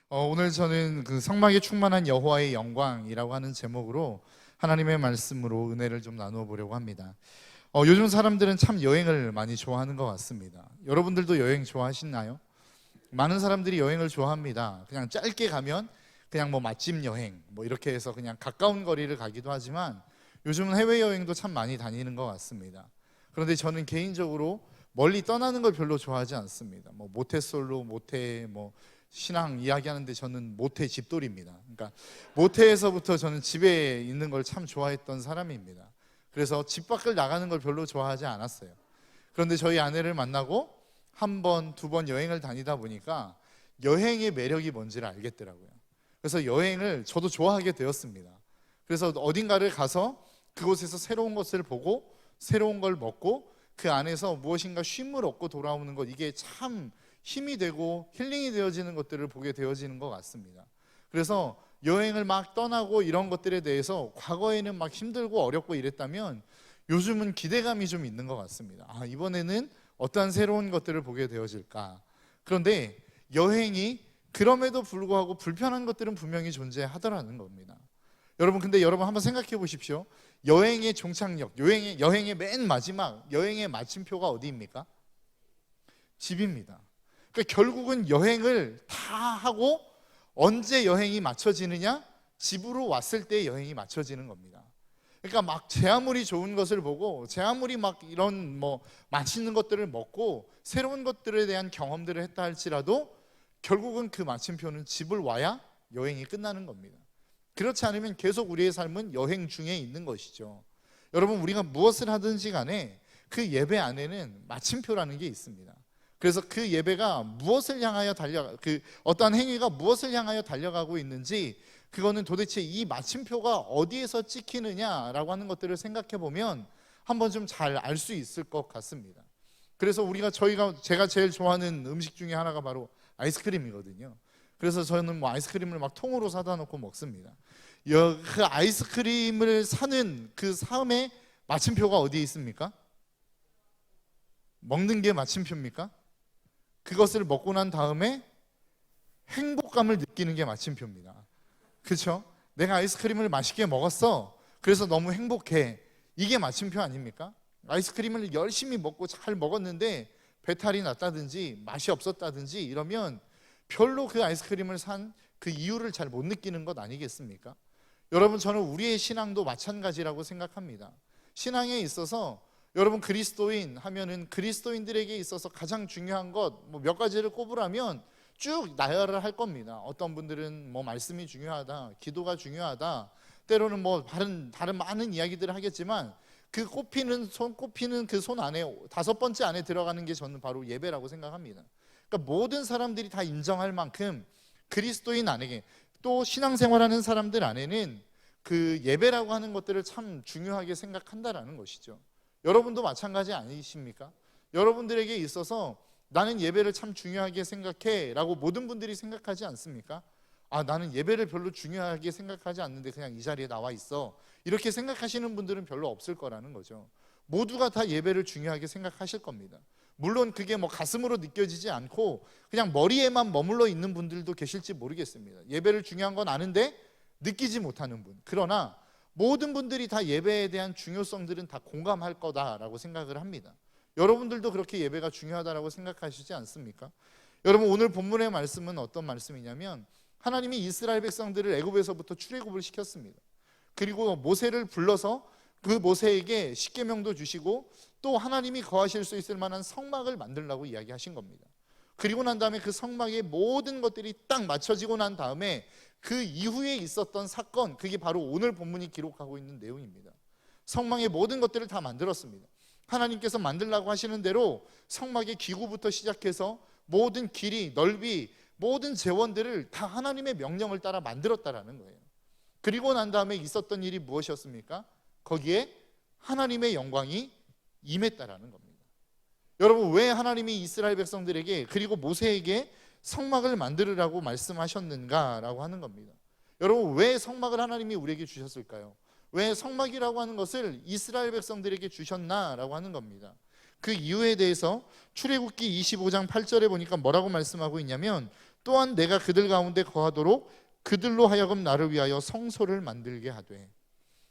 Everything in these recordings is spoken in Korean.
오늘 저는 그 성막에 충만한 여호와의 영광이라고 하는 제목으로 하나님의 말씀으로 은혜를 좀 나누어 보려고 합니다. 요즘 사람들은 참 여행을 많이 좋아하는 것 같습니다. 여러분들도 여행 좋아하시나요? 많은 사람들이 여행을 좋아합니다. 그냥 짧게 가면 그냥 뭐 맛집 여행 뭐 이렇게 해서 그냥 가까운 거리를 가기도 하지만 요즘은 해외여행도 참 많이 다니는 것 같습니다. 그런데 저는 개인적으로 멀리 떠나는 걸 별로 좋아하지 않습니다. 뭐 모태솔로, 모태 뭐 신앙 이야기하는데 저는 모태 집돌이입니다. 그러니까 모태에서부터 저는 집에 있는 걸 참 좋아했던 사람입니다. 그래서 집 밖을 나가는 걸 별로 좋아하지 않았어요. 그런데 저희 아내를 만나고 한 번, 두 번 여행을 다니다 보니까 여행의 매력이 뭔지를 알겠더라고요. 그래서 여행을 저도 좋아하게 되었습니다. 그래서 어딘가를 가서 그곳에서 새로운 것을 보고 새로운 걸 먹고 그 안에서 무엇인가 쉼을 얻고 돌아오는 것, 이게 참 힘이 되고 힐링이 되어지는 것들을 보게 되어지는 것 같습니다. 그래서 여행을 막 떠나고 이런 것들에 대해서 과거에는 막 힘들고 어렵고 이랬다면 요즘은 기대감이 좀 있는 것 같습니다. 이번에는 어떠한 새로운 것들을 보게 되어질까. 그런데 여행이 그럼에도 불구하고 불편한 것들은 분명히 존재하더라는 겁니다. 여러분, 근데 여러분 한번 생각해 보십시오. 여행의 종착역, 여행의 맨 마지막, 여행의 마침표가 어디입니까? 집입니다. 그러니까 결국은 여행을 다 하고 언제 여행이 맞춰지느냐? 집으로 왔을 때 여행이 맞춰지는 겁니다. 그러니까 막 제 아무리 좋은 것을 보고 제 아무리 막 이런 뭐 맛있는 것들을 먹고 새로운 것들에 대한 경험들을 했다 할지라도 결국은 그 마침표는 집을 와야 여행이 끝나는 겁니다. 그렇지 않으면 계속 우리의 삶은 여행 중에 있는 것이죠. 여러분, 우리가 무엇을 하든지 간에 그 예배 안에는 마침표라는 게 있습니다. 그래서 그 예배가 무엇을 향하여 어떠한 행위가 무엇을 향하여 달려가고 있는지, 그거는 도대체 이 마침표가 어디에서 찍히느냐라고 하는 것들을 생각해 보면 한번 좀 잘 알 수 있을 것 같습니다. 그래서 제가 제일 좋아하는 음식 중에 하나가 바로 아이스크림이거든요. 그래서 저는 뭐 아이스크림을 막 통으로 사다 놓고 먹습니다. 그 아이스크림을 사는 그 삶의 마침표가 어디에 있습니까? 먹는 게 마침표입니까? 그것을 먹고 난 다음에 행복감을 느끼는 게 마침표입니다. 그렇죠? 내가 아이스크림을 맛있게 먹었어. 그래서 너무 행복해. 이게 마침표 아닙니까? 아이스크림을 열심히 먹고 잘 먹었는데 배탈이 났다든지 맛이 없었다든지 이러면 별로 그 아이스크림을 산 그 이유를 잘 못 느끼는 것 아니겠습니까? 여러분, 저는 우리의 신앙도 마찬가지라고 생각합니다. 신앙에 있어서 여러분, 그리스도인 하면은 그리스도인들에게 있어서 가장 중요한 것 뭐 몇 가지를 꼽으라면 쭉 나열을 할 겁니다. 어떤 분들은 뭐 말씀이 중요하다, 기도가 중요하다, 때로는 뭐 다른 많은 이야기들을 하겠지만 그 꼽히는 그 손 안에 다섯 번째 안에 들어가는 게 저는 바로 예배라고 생각합니다. 그러니까 모든 사람들이 다 인정할 만큼 그리스도인 안에게, 또 신앙생활하는 사람들 안에는 그 예배라고 하는 것들을 참 중요하게 생각한다라는 것이죠. 여러분도 마찬가지 아니십니까? 여러분들에게 있어서 나는 예배를 참 중요하게 생각해 라고 모든 분들이 생각하지 않습니까? 나는 예배를 별로 중요하게 생각하지 않는데 그냥 이 자리에 나와 있어, 이렇게 생각하시는 분들은 별로 없을 거라는 거죠. 모두가 다 예배를 중요하게 생각하실 겁니다. 물론 그게 뭐 가슴으로 느껴지지 않고 그냥 머리에만 머물러 있는 분들도 계실지 모르겠습니다. 예배를 중요한 건 아는데 느끼지 못하는 분. 그러나 모든 분들이 다 예배에 대한 중요성들은 다 공감할 거다라고 생각을 합니다. 여러분들도 그렇게 예배가 중요하다라고 생각하시지 않습니까? 여러분, 오늘 본문의 말씀은 어떤 말씀이냐면 하나님이 이스라엘 백성들을 애굽에서부터 출애굽을 시켰습니다. 그리고 모세를 불러서 그 모세에게 십계명도 주시고 또 하나님이 거하실 수 있을 만한 성막을 만들라고 이야기하신 겁니다. 그리고 난 다음에 그 성막의 모든 것들이 딱 맞춰지고 난 다음에 그 이후에 있었던 사건, 그게 바로 오늘 본문이 기록하고 있는 내용입니다. 성막의 모든 것들을 다 만들었습니다. 하나님께서 만들라고 하시는 대로 성막의 기구부터 시작해서 모든 길이, 넓이, 모든 제원들을 다 하나님의 명령을 따라 만들었다라는 거예요. 그리고 난 다음에 있었던 일이 무엇이었습니까? 거기에 하나님의 영광이 임했다라는 겁니다. 여러분, 왜 하나님이 이스라엘 백성들에게 그리고 모세에게 성막을 만들으라고 말씀하셨는가라고 하는 겁니다. 여러분, 왜 성막을 하나님이 우리에게 주셨을까요? 왜 성막이라고 하는 것을 이스라엘 백성들에게 주셨나라고 하는 겁니다. 그 이유에 대해서 출애굽기 25장 8절에 보니까 뭐라고 말씀하고 있냐면 또한 내가 그들 가운데 거하도록 그들로 하여금 나를 위하여 성소를 만들게 하되.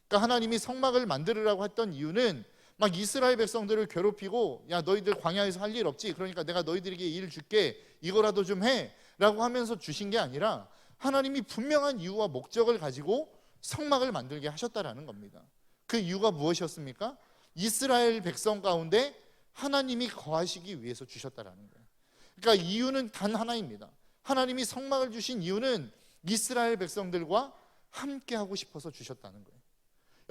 그러니까 하나님이 성막을 만들으라고 했던 이유는 막 이스라엘 백성들을 괴롭히고 야 너희들 광야에서 할 일 없지, 그러니까 내가 너희들에게 일 줄게, 이거라도 좀 해 라고 하면서 주신 게 아니라 하나님이 분명한 이유와 목적을 가지고 성막을 만들게 하셨다라는 겁니다. 그 이유가 무엇이었습니까? 이스라엘 백성 가운데 하나님이 거하시기 위해서 주셨다라는 거예요. 그러니까 이유는 단 하나입니다. 하나님이 성막을 주신 이유는 이스라엘 백성들과 함께 하고 싶어서 주셨다는 거예요.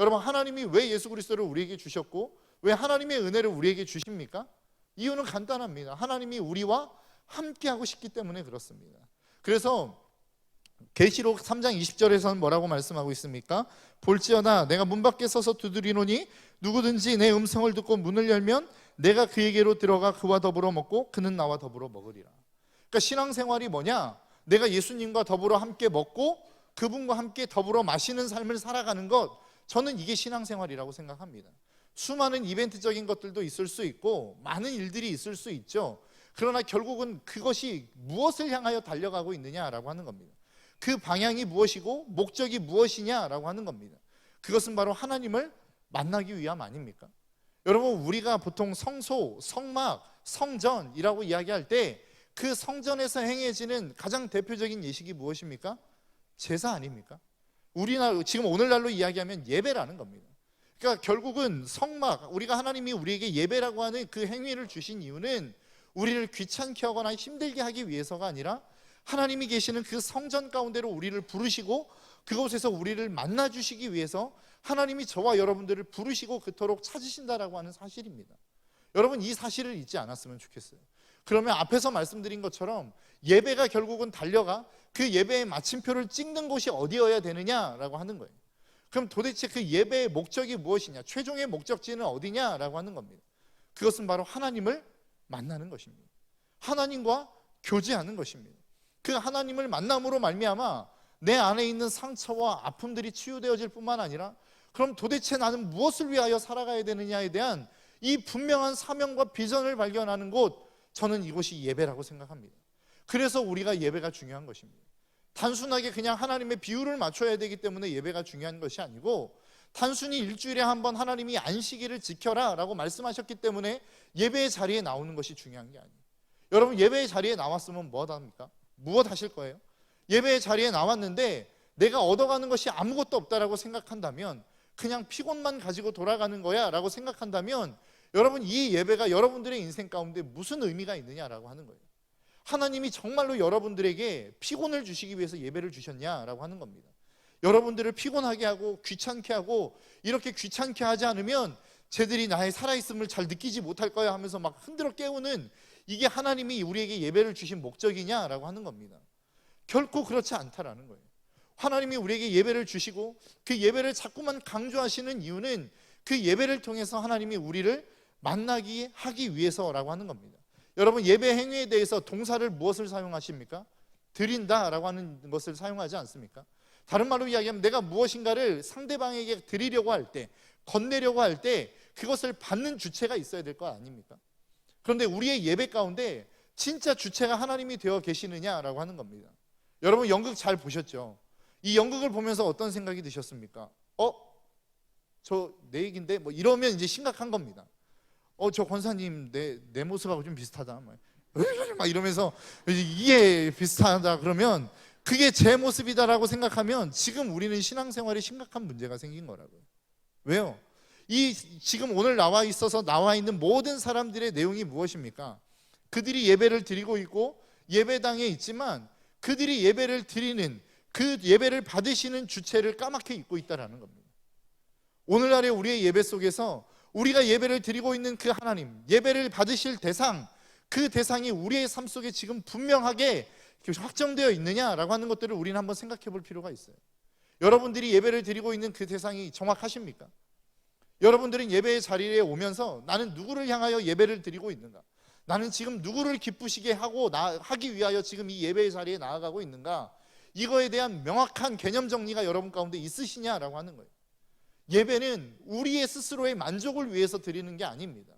여러분, 하나님이 왜 예수 그리스도를 우리에게 주셨고 왜 하나님의 은혜를 우리에게 주십니까? 이유는 간단합니다. 하나님이 우리와 함께 하고 싶기 때문에 그렇습니다. 그래서 계시록 3장 20절에서는 뭐라고 말씀하고 있습니까? 볼지어다 내가 문 밖에 서서 두드리노니 누구든지 내 음성을 듣고 문을 열면 내가 그에게로 들어가 그와 더불어 먹고 그는 나와 더불어 먹으리라. 그러니까 신앙생활이 뭐냐? 내가 예수님과 더불어 함께 먹고 그분과 함께 더불어 마시는 삶을 살아가는 것, 저는 이게 신앙생활이라고 생각합니다. 수많은 이벤트적인 것들도 있을 수 있고 많은 일들이 있을 수 있죠. 그러나 결국은 그것이 무엇을 향하여 달려가고 있느냐라고 하는 겁니다. 그 방향이 무엇이고 목적이 무엇이냐라고 하는 겁니다. 그것은 바로 하나님을 만나기 위함 아닙니까? 여러분, 우리가 보통 성소, 성막, 성전이라고 이야기할 때 그 성전에서 행해지는 가장 대표적인 예식이 무엇입니까? 제사 아닙니까? 우리나라 지금 오늘날로 이야기하면 예배라는 겁니다. 그러니까 결국은 성막, 우리가 하나님이 우리에게 예배라고 하는 그 행위를 주신 이유는 우리를 귀찮게 하거나 힘들게 하기 위해서가 아니라 하나님이 계시는 그 성전 가운데로 우리를 부르시고 그곳에서 우리를 만나 주시기 위해서 하나님이 저와 여러분들을 부르시고 그토록 찾으신다라고 하는 사실입니다. 여러분, 이 사실을 잊지 않았으면 좋겠어요. 그러면 앞에서 말씀드린 것처럼 예배가 결국은 달려가 그 예배의 마침표를 찍는 곳이 어디여야 되느냐라고 하는 거예요. 그럼 도대체 그 예배의 목적이 무엇이냐, 최종의 목적지는 어디냐라고 하는 겁니다. 그것은 바로 하나님을 만나는 것입니다. 하나님과 교제하는 것입니다. 그 하나님을 만남으로 말미암아 내 안에 있는 상처와 아픔들이 치유되어질 뿐만 아니라 그럼 도대체 나는 무엇을 위하여 살아가야 되느냐에 대한 이 분명한 사명과 비전을 발견하는 곳, 저는 이곳이 예배라고 생각합니다. 그래서 우리가 예배가 중요한 것입니다. 단순하게 그냥 하나님의 비율을 맞춰야 되기 때문에 예배가 중요한 것이 아니고 단순히 일주일에 한 번 하나님이 안식일을 지켜라 라고 말씀하셨기 때문에 예배의 자리에 나오는 것이 중요한 게 아니에요. 여러분, 예배의 자리에 나왔으면 무엇 합니까? 무엇 하실 거예요? 예배의 자리에 나왔는데 내가 얻어가는 것이 아무것도 없다라고 생각한다면, 그냥 피곤만 가지고 돌아가는 거야 라고 생각한다면, 여러분, 이 예배가 여러분들의 인생 가운데 무슨 의미가 있느냐라고 하는 거예요. 하나님이 정말로 여러분들에게 피곤을 주시기 위해서 예배를 주셨냐라고 하는 겁니다. 여러분들을 피곤하게 하고 귀찮게 하고 이렇게 귀찮게 하지 않으면 쟤들이 나의 살아있음을 잘 느끼지 못할 거야 하면서 막 흔들어 깨우는, 이게 하나님이 우리에게 예배를 주신 목적이냐라고 하는 겁니다. 결코 그렇지 않다라는 거예요. 하나님이 우리에게 예배를 주시고 그 예배를 자꾸만 강조하시는 이유는 그 예배를 통해서 하나님이 우리를 만나게 하기 위해서라고 하는 겁니다. 여러분, 예배 행위에 대해서 동사를 무엇을 사용하십니까? 드린다라고 하는 것을 사용하지 않습니까? 다른 말로 이야기하면 내가 무엇인가를 상대방에게 드리려고 할 때, 건네려고 할 때 그것을 받는 주체가 있어야 될 거 아닙니까? 그런데 우리의 예배 가운데 진짜 주체가 하나님이 되어 계시느냐라고 하는 겁니다. 여러분, 연극 잘 보셨죠? 이 연극을 보면서 어떤 생각이 드셨습니까? 저 내 얘기인데 뭐 이러면 이제 심각한 겁니다. 저 권사님 내 모습하고 좀 비슷하다 막 이러면서 이게 비슷하다 그러면 그게 제 모습이다라고 생각하면 지금 우리는 신앙생활에 심각한 문제가 생긴 거라고요. 왜요? 지금 오늘 나와 있는 모든 사람들의 내용이 무엇입니까? 그들이 예배를 드리고 있고 예배당에 있지만 그들이 예배를 드리는, 그 예배를 받으시는 주체를 까맣게 잊고 있다는 겁니다. 오늘날의 우리의 예배 속에서 우리가 예배를 드리고 있는 그 하나님, 예배를 받으실 대상, 그 대상이 우리의 삶 속에 지금 분명하게 확정되어 있느냐라고 하는 것들을 우리는 한번 생각해 볼 필요가 있어요. 여러분들이 예배를 드리고 있는 그 대상이 정확하십니까? 여러분들은 예배의 자리에 오면서 나는 누구를 향하여 예배를 드리고 있는가? 나는 지금 누구를 기쁘시게 하기 위하여 지금 이 예배의 자리에 나아가고 있는가? 이거에 대한 명확한 개념 정리가 여러분 가운데 있으시냐라고 하는 거예요. 예배는 우리의 스스로의 만족을 위해서 드리는 게 아닙니다.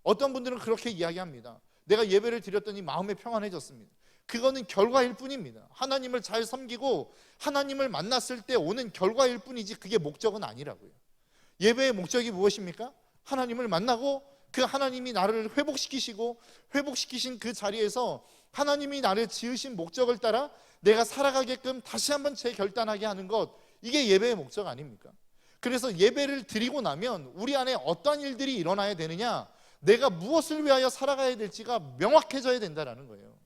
어떤 분들은 그렇게 이야기합니다. 내가 예배를 드렸더니 마음이 평안해졌습니다. 그거는 결과일 뿐입니다. 하나님을 잘 섬기고 하나님을 만났을 때 오는 결과일 뿐이지 그게 목적은 아니라고요. 예배의 목적이 무엇입니까? 하나님을 만나고 그 하나님이 나를 회복시키시고 회복시키신 그 자리에서 하나님이 나를 지으신 목적을 따라 내가 살아가게끔 다시 한번 재결단하게 하는 것, 이게 예배의 목적 아닙니까? 그래서 예배를 드리고 나면 우리 안에 어떤 일들이 일어나야 되느냐, 내가 무엇을 위하여 살아가야 될지가 명확해져야 된다는 거예요.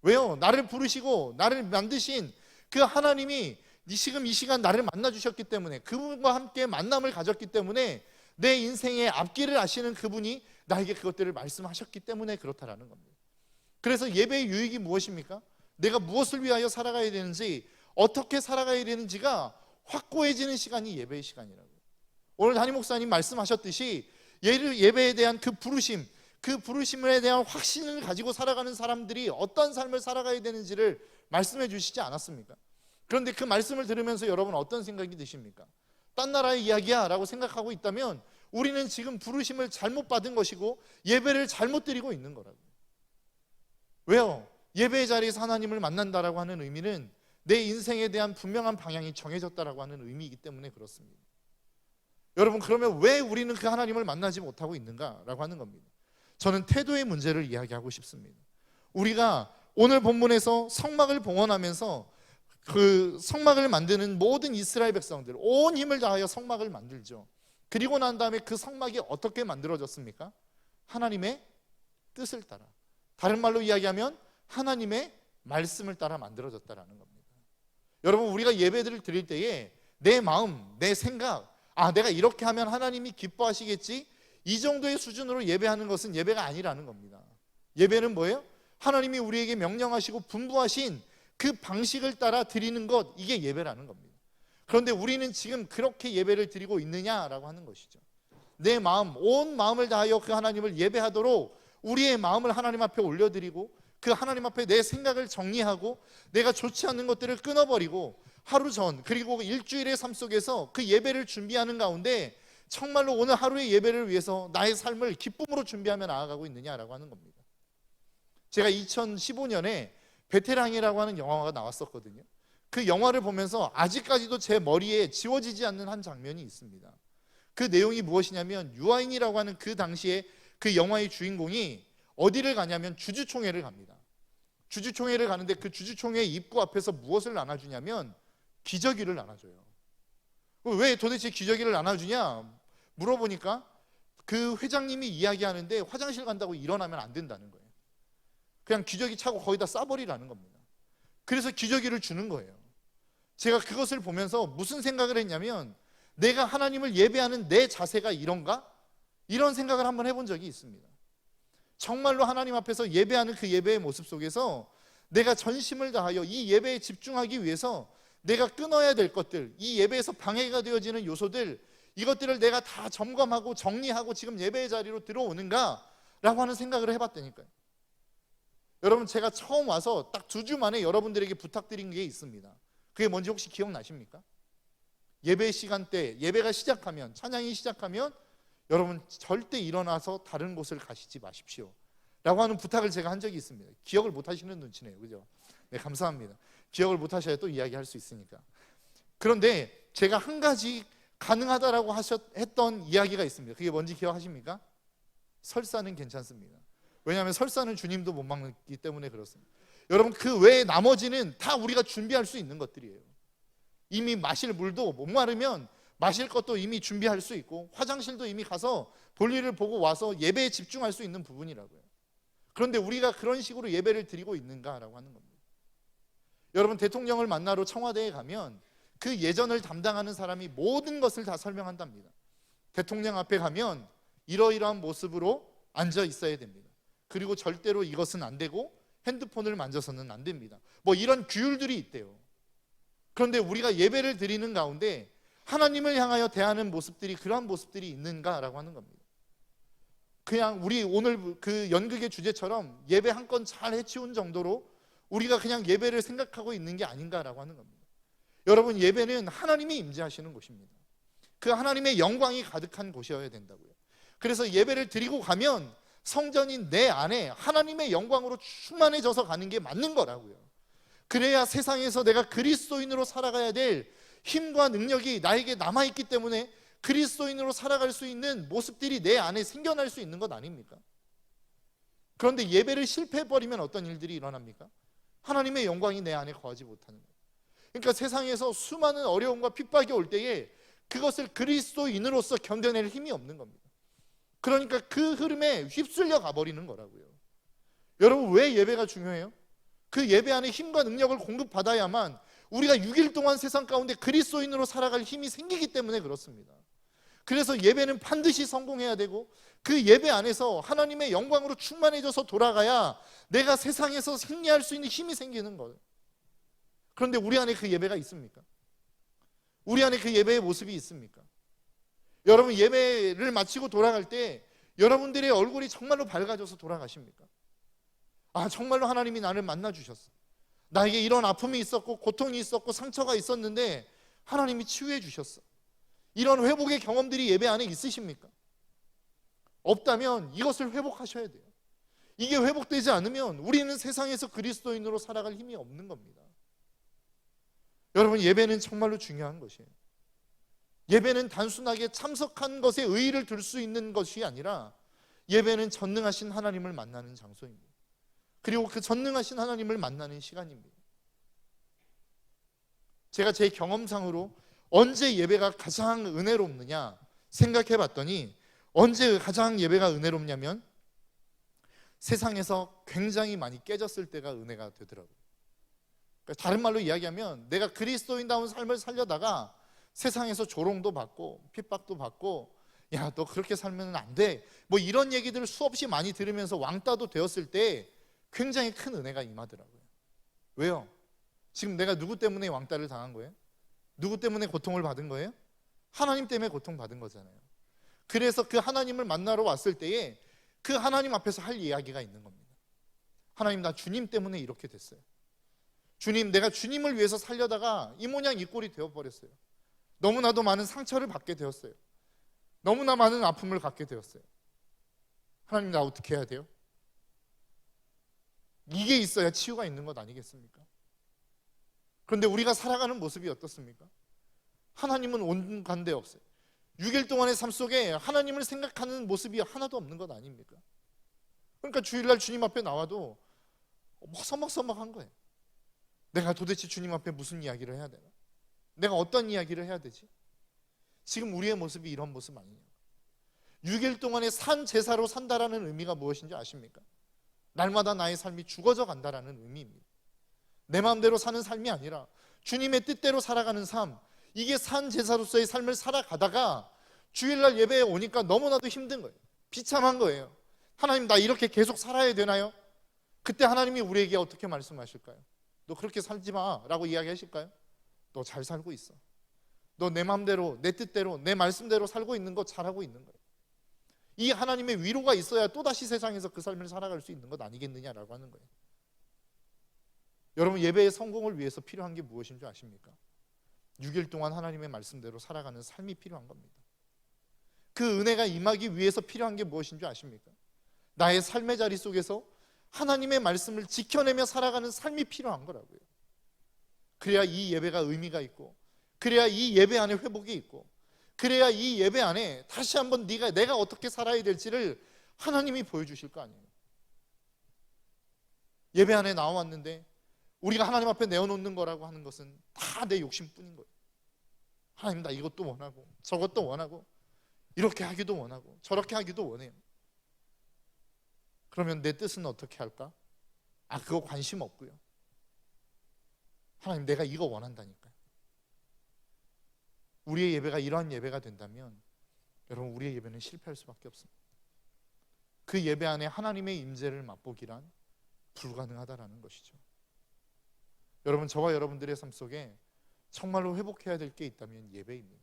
왜요? 나를 부르시고 나를 만드신 그 하나님이 지금 이 시간 나를 만나주셨기 때문에, 그분과 함께 만남을 가졌기 때문에, 내 인생의 앞길을 아시는 그분이 나에게 그것들을 말씀하셨기 때문에 그렇다라는 겁니다. 그래서 예배의 유익이 무엇입니까? 내가 무엇을 위하여 살아가야 되는지, 어떻게 살아가야 되는지가 확고해지는 시간이 예배의 시간이라고요. 오늘 담임 목사님 말씀하셨듯이 예배에 대한 그 부르심, 그 부르심에 대한 확신을 가지고 살아가는 사람들이 어떤 삶을 살아가야 되는지를 말씀해 주시지 않았습니까? 그런데 그 말씀을 들으면서 여러분 어떤 생각이 드십니까? 딴 나라의 이야기야 라고 생각하고 있다면 우리는 지금 부르심을 잘못 받은 것이고 예배를 잘못 드리고 있는 거라고요. 왜요? 예배의 자리에서 하나님을 만난다라고 하는 의미는 내 인생에 대한 분명한 방향이 정해졌다라고 하는 의미이기 때문에 그렇습니다. 여러분, 그러면 왜 우리는 그 하나님을 만나지 못하고 있는가라고 하는 겁니다. 저는 태도의 문제를 이야기하고 싶습니다. 우리가 오늘 본문에서 성막을 봉헌하면서 그 성막을 만드는 모든 이스라엘 백성들 온 힘을 다하여 성막을 만들죠. 그리고 난 다음에 그 성막이 어떻게 만들어졌습니까? 하나님의 뜻을 따라, 다른 말로 이야기하면 하나님의 말씀을 따라 만들어졌다라는 겁니다. 여러분, 우리가 예배를 드릴 때에 내 마음, 내 생각, 내가 이렇게 하면 하나님이 기뻐하시겠지, 이 정도의 수준으로 예배하는 것은 예배가 아니라는 겁니다. 예배는 뭐예요? 하나님이 우리에게 명령하시고 분부하신 그 방식을 따라 드리는 것, 이게 예배라는 겁니다. 그런데 우리는 지금 그렇게 예배를 드리고 있느냐라고 하는 것이죠. 내 마음, 온 마음을 다하여 그 하나님을 예배하도록 우리의 마음을 하나님 앞에 올려드리고 그 하나님 앞에 내 생각을 정리하고 내가 좋지 않는 것들을 끊어버리고 하루 전 그리고 일주일의 삶 속에서 그 예배를 준비하는 가운데 정말로 오늘 하루의 예배를 위해서 나의 삶을 기쁨으로 준비하며 나아가고 있느냐라고 하는 겁니다. 제가 2015년에 베테랑이라고 하는 영화가 나왔었거든요. 그 영화를 보면서 아직까지도 제 머리에 지워지지 않는 한 장면이 있습니다. 그 내용이 무엇이냐면 유아인이라고 하는 그 당시에 그 영화의 주인공이 어디를 가냐면 주주총회를 갑니다. 주주총회를 가는데 그 주주총회 입구 앞에서 무엇을 나눠주냐면 기저귀를 나눠줘요. 왜 도대체 기저귀를 나눠주냐 물어보니까 그 회장님이 이야기하는데 화장실 간다고 일어나면 안 된다는 거예요. 그냥 기저귀 차고 거기다 싸버리라는 겁니다. 그래서 기저귀를 주는 거예요. 제가 그것을 보면서 무슨 생각을 했냐면 내가 하나님을 예배하는 내 자세가 이런가? 이런 생각을 한번 해본 적이 있습니다. 정말로 하나님 앞에서 예배하는 그 예배의 모습 속에서 내가 전심을 다하여 이 예배에 집중하기 위해서 내가 끊어야 될 것들, 이 예배에서 방해가 되어지는 요소들, 이것들을 내가 다 점검하고 정리하고 지금 예배의 자리로 들어오는가? 라고 하는 생각을 해봤다니까요. 여러분, 제가 처음 와서 딱 2주 만에 여러분들에게 부탁드린 게 있습니다. 그게 뭔지 혹시 기억나십니까? 예배 시간대, 예배가 시작하면, 찬양이 시작하면 여러분 절대 일어나서 다른 곳을 가시지 마십시오 라고 하는 부탁을 제가 한 적이 있습니다. 기억을 못 하시는 눈치네요, 그죠? 네, 감사합니다. 기억을 못 하셔야 또 이야기할 수 있으니까. 그런데 제가 한 가지 가능하다라고 했던 이야기가 있습니다. 그게 뭔지 기억하십니까? 설사는 괜찮습니다. 왜냐하면 설사는 주님도 못 막기 때문에 그렇습니다. 여러분, 그 외에 나머지는 다 우리가 준비할 수 있는 것들이에요. 이미 마실 물도 목마르면 마실 것도 이미 준비할 수 있고 화장실도 이미 가서 볼일을 보고 와서 예배에 집중할 수 있는 부분이라고요. 그런데 우리가 그런 식으로 예배를 드리고 있는가라고 하는 겁니다. 여러분, 대통령을 만나러 청와대에 가면 그 예전을 담당하는 사람이 모든 것을 다 설명한답니다. 대통령 앞에 가면 이러이러한 모습으로 앉아 있어야 됩니다. 그리고 절대로 이것은 안 되고 핸드폰을 만져서는 안 됩니다. 뭐 이런 규율들이 있대요. 그런데 우리가 예배를 드리는 가운데 하나님을 향하여 대하는 모습들이 그러한 모습들이 있는가라고 하는 겁니다. 그냥 우리 오늘 그 연극의 주제처럼 예배 한 건 잘 해치운 정도로 우리가 그냥 예배를 생각하고 있는 게 아닌가라고 하는 겁니다. 여러분, 예배는 하나님이 임재하시는 곳입니다. 그 하나님의 영광이 가득한 곳이어야 된다고요. 그래서 예배를 드리고 가면 성전인 내 안에 하나님의 영광으로 충만해져서 가는 게 맞는 거라고요. 그래야 세상에서 내가 그리스도인으로 살아가야 될 힘과 능력이 나에게 남아있기 때문에 그리스도인으로 살아갈 수 있는 모습들이 내 안에 생겨날 수 있는 것 아닙니까? 그런데 예배를 실패해버리면 어떤 일들이 일어납니까? 하나님의 영광이 내 안에 거하지 못하는 거예요. 그러니까 세상에서 수많은 어려움과 핍박이 올 때에 그것을 그리스도인으로서 견뎌낼 힘이 없는 겁니다. 그러니까 그 흐름에 휩쓸려 가버리는 거라고요. 여러분, 왜 예배가 중요해요? 그 예배 안에 힘과 능력을 공급받아야만 우리가 6일 동안 세상 가운데 그리스도인으로 살아갈 힘이 생기기 때문에 그렇습니다. 그래서 예배는 반드시 성공해야 되고 그 예배 안에서 하나님의 영광으로 충만해져서 돌아가야 내가 세상에서 승리할 수 있는 힘이 생기는 거예요. 그런데 우리 안에 그 예배가 있습니까? 우리 안에 그 예배의 모습이 있습니까? 여러분, 예배를 마치고 돌아갈 때 여러분들의 얼굴이 정말로 밝아져서 돌아가십니까? 아, 정말로 하나님이 나를 만나주셨어. 나에게 이런 아픔이 있었고 고통이 있었고 상처가 있었는데 하나님이 치유해 주셨어. 이런 회복의 경험들이 예배 안에 있으십니까? 없다면 이것을 회복하셔야 돼요. 이게 회복되지 않으면 우리는 세상에서 그리스도인으로 살아갈 힘이 없는 겁니다. 여러분, 예배는 정말로 중요한 것이에요. 예배는 단순하게 참석한 것에 의의를 둘 수 있는 것이 아니라 예배는 전능하신 하나님을 만나는 장소입니다. 그리고 그 전능하신 하나님을 만나는 시간입니다. 제가 제 경험상으로 언제 예배가 가장 은혜롭느냐 생각해 봤더니 언제 가장 예배가 은혜롭냐면 세상에서 굉장히 많이 깨졌을 때가 은혜가 되더라고요. 그러니까 다른 말로 이야기하면 내가 그리스도인다운 삶을 살려다가 세상에서 조롱도 받고 핍박도 받고 야, 너 그렇게 살면 안 돼, 뭐 이런 얘기들을 수없이 많이 들으면서 왕따도 되었을 때 굉장히 큰 은혜가 임하더라고요. 왜요? 지금 내가 누구 때문에 왕따를 당한 거예요? 누구 때문에 고통을 받은 거예요? 하나님 때문에 고통받은 거잖아요. 그래서 그 하나님을 만나러 왔을 때에 그 하나님 앞에서 할 이야기가 있는 겁니다. 하나님, 나 주님 때문에 이렇게 됐어요. 주님, 내가 주님을 위해서 살려다가 이 모양 이 꼴이 되어버렸어요. 너무나도 많은 상처를 받게 되었어요. 너무나 많은 아픔을 갖게 되었어요. 하나님, 나 어떻게 해야 돼요? 이게 있어야 치유가 있는 것 아니겠습니까? 그런데 우리가 살아가는 모습이 어떻습니까? 하나님은 온간데 없어요. 6일 동안의 삶 속에 하나님을 생각하는 모습이 하나도 없는 것 아닙니까? 그러니까 주일날 주님 앞에 나와도 서먹서먹한 거예요. 내가 도대체 주님 앞에 무슨 이야기를 해야 되나? 내가 어떤 이야기를 해야 되지? 지금 우리의 모습이 이런 모습 아니냐? 6일 동안의 산 제사로 산다라는 의미가 무엇인지 아십니까? 날마다 나의 삶이 죽어져 간다라는 의미입니다. 내 마음대로 사는 삶이 아니라 주님의 뜻대로 살아가는 삶, 이게 산 제사로서의 삶을 살아가다가 주일날 예배에 오니까 너무나도 힘든 거예요. 비참한 거예요. 하나님, 나 이렇게 계속 살아야 되나요? 그때 하나님이 우리에게 어떻게 말씀하실까요? 너 그렇게 살지 마 라고 이야기하실까요? 너 잘 살고 있어. 너 내 마음대로, 내 뜻대로, 내 말씀대로 살고 있는 거 잘하고 있는 거예요. 이 하나님의 위로가 있어야 또다시 세상에서 그 삶을 살아갈 수 있는 것 아니겠느냐라고 하는 거예요. 여러분, 예배의 성공을 위해서 필요한 게 무엇인 줄 아십니까? 6일 동안 하나님의 말씀대로 살아가는 삶이 필요한 겁니다. 그 은혜가 임하기 위해서 필요한 게 무엇인 줄 아십니까? 나의 삶의 자리 속에서 하나님의 말씀을 지켜내며 살아가는 삶이 필요한 거라고요. 그래야 이 예배가 의미가 있고, 그래야 이 예배 안에 회복이 있고, 그래야 이 예배 안에 다시 한번 내가 어떻게 살아야 될지를 하나님이 보여주실 거 아니에요. 예배 안에 나왔는데 우리가 하나님 앞에 내어놓는 거라고 하는 것은 다 내 욕심뿐인 거예요. 하나님, 나 이것도 원하고 저것도 원하고 이렇게 하기도 원하고 저렇게 하기도 원해요. 그러면 내 뜻은 어떻게 할까? 아, 그거 관심 없고요. 하나님, 내가 이거 원한다니까요. 우리의 예배가 이러한 예배가 된다면 여러분, 우리의 예배는 실패할 수밖에 없습니다. 그 예배 안에 하나님의 임재를 맛보기란 불가능하다라는 것이죠. 여러분, 저와 여러분들의 삶 속에 정말로 회복해야 될 게 있다면 예배입니다.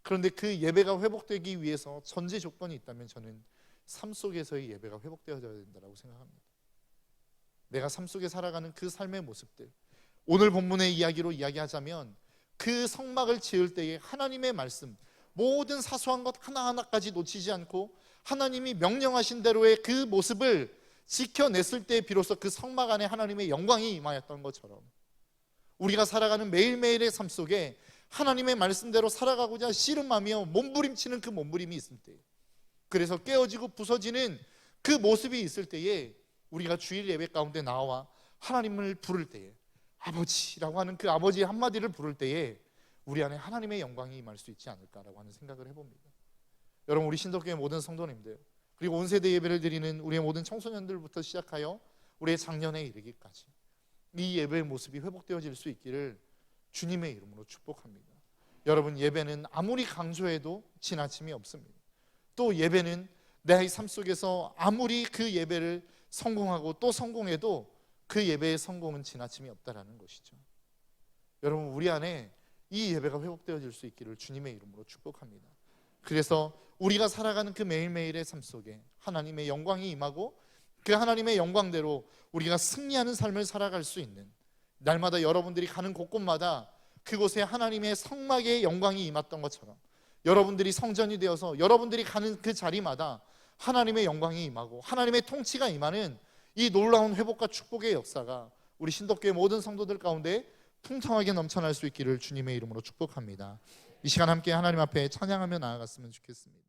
그런데 그 예배가 회복되기 위해서 전제 조건이 있다면 저는 삶 속에서의 예배가 회복되어져야 된다고 생각합니다. 내가 삶 속에 살아가는 그 삶의 모습들, 오늘 본문의 이야기로 이야기하자면 그 성막을 지을 때에 하나님의 말씀, 모든 사소한 것 하나하나까지 놓치지 않고 하나님이 명령하신 대로의 그 모습을 지켜냈을 때 비로소 그 성막 안에 하나님의 영광이 임하였던 것처럼 우리가 살아가는 매일매일의 삶 속에 하나님의 말씀대로 살아가고자 씨름하며 몸부림치는 그 몸부림이 있을 때, 그래서 깨어지고 부서지는 그 모습이 있을 때에 우리가 주일 예배 가운데 나와 하나님을 부를 때에, 아버지라고 하는 그 아버지의 한마디를 부를 때에 우리 안에 하나님의 영광이 임할 수 있지 않을까라고 하는 생각을 해봅니다. 여러분, 우리 신덕교회 모든 성도님들, 그리고 온 세대 예배를 드리는 우리의 모든 청소년들부터 시작하여 우리의 작년에 이르기까지 이 예배의 모습이 회복되어질 수 있기를 주님의 이름으로 축복합니다. 여러분, 예배는 아무리 강조해도 지나침이 없습니다. 또 예배는 내 삶 속에서 아무리 그 예배를 성공하고 또 성공해도 그 예배의 성공은 지나침이 없다라는 것이죠. 여러분, 우리 안에 이 예배가 회복되어질 수 있기를 주님의 이름으로 축복합니다. 그래서 우리가 살아가는 그 매일매일의 삶 속에 하나님의 영광이 임하고 그 하나님의 영광대로 우리가 승리하는 삶을 살아갈 수 있는, 날마다 여러분들이 가는 곳곳마다 그곳에 하나님의 성막의 영광이 임했던 것처럼 여러분들이 성전이 되어서 여러분들이 가는 그 자리마다 하나님의 영광이 임하고 하나님의 통치가 임하는 이 놀라운 회복과 축복의 역사가 우리 신덕교회 모든 성도들 가운데 풍성하게 넘쳐날 수 있기를 주님의 이름으로 축복합니다. 이 시간 함께 하나님 앞에 찬양하며 나아갔으면 좋겠습니다.